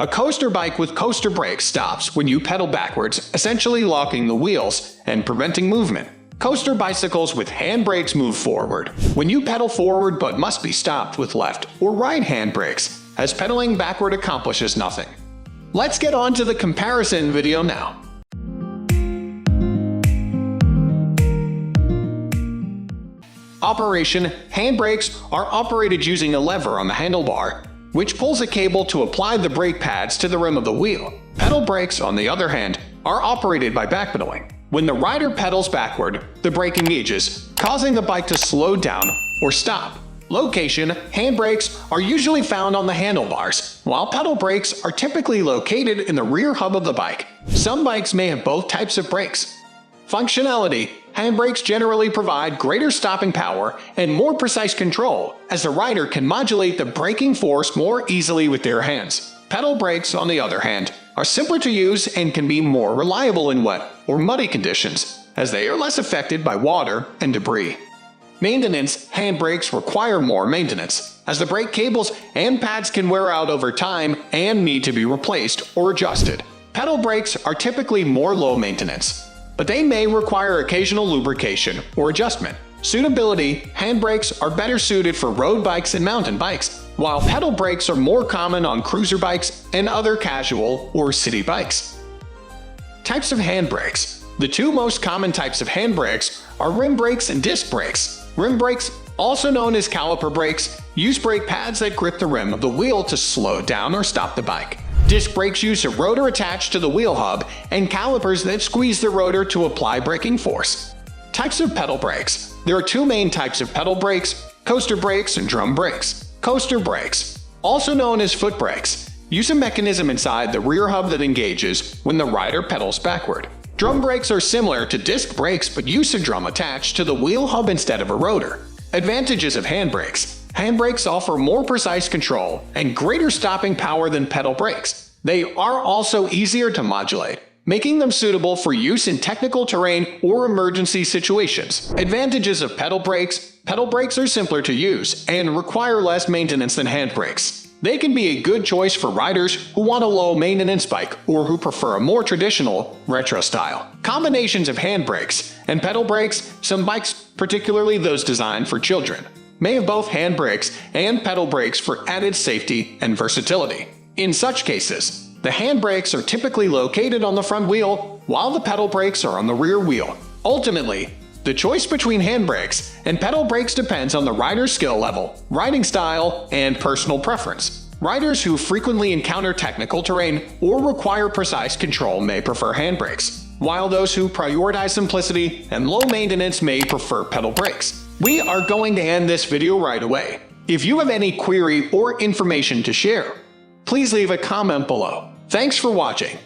A coaster bike with coaster brakes stops when you pedal backwards, essentially locking the wheels and preventing movement. Coaster bicycles with handbrakes move forward when you pedal forward but must be stopped with left or right handbrakes, as pedaling backward accomplishes nothing. Let's get on to the comparison video now. Operation: handbrakes are operated using a lever on the handlebar, which pulls a cable to apply the brake pads to the rim of the wheel. Pedal brakes, on the other hand, are operated by backpedaling. When the rider pedals backward, the brake engages, causing the bike to slow down or stop. Location: handbrakes are usually found on the handlebars, while pedal brakes are typically located in the rear hub of the bike. Some bikes may have both types of brakes. Functionality: handbrakes generally provide greater stopping power and more precise control, as the rider can modulate the braking force more easily with their hands. Pedal brakes, on the other hand, are simpler to use and can be more reliable in wet or muddy conditions, as they are less affected by water and debris. Maintenance: handbrakes require more maintenance, as the brake cables and pads can wear out over time and need to be replaced or adjusted. Pedal brakes are typically more low maintenance, but they may require occasional lubrication or adjustment. Suitability: handbrakes are better suited for road bikes and mountain bikes, while pedal brakes are more common on cruiser bikes and other casual or city bikes. Types of handbrakes: the two most common types of handbrakes are rim brakes and disc brakes. Rim brakes, also known as caliper brakes, use brake pads that grip the rim of the wheel to slow down or stop the bike. Disc brakes use a rotor attached to the wheel hub and calipers that squeeze the rotor to apply braking force. Types of pedal brakes: there are two main types of pedal brakes: coaster brakes and drum brakes. Coaster brakes, also known as foot brakes, use a mechanism inside the rear hub that engages when the rider pedals backward. Drum brakes are similar to disc brakes but use a drum attached to the wheel hub instead of a rotor. Advantages of handbrakes: handbrakes offer more precise control and greater stopping power than pedal brakes. They are also easier to modulate, making them suitable for use in technical terrain or emergency situations. Advantages of pedal brakes: pedal brakes are simpler to use and require less maintenance than handbrakes. They can be a good choice for riders who want a low-maintenance bike or who prefer a more traditional, retro style. Combinations of handbrakes and pedal brakes: some bikes, particularly those designed for children, may have both handbrakes and pedal brakes for added safety and versatility. In such cases, the handbrakes are typically located on the front wheel, while the pedal brakes are on the rear wheel. Ultimately, the choice between handbrakes and pedal brakes depends on the rider's skill level, riding style, and personal preference. Riders who frequently encounter technical terrain or require precise control may prefer handbrakes, while those who prioritize simplicity and low maintenance may prefer pedal brakes. We are going to end this video right away. If you have any query or information to share, please leave a comment below. Thanks for watching.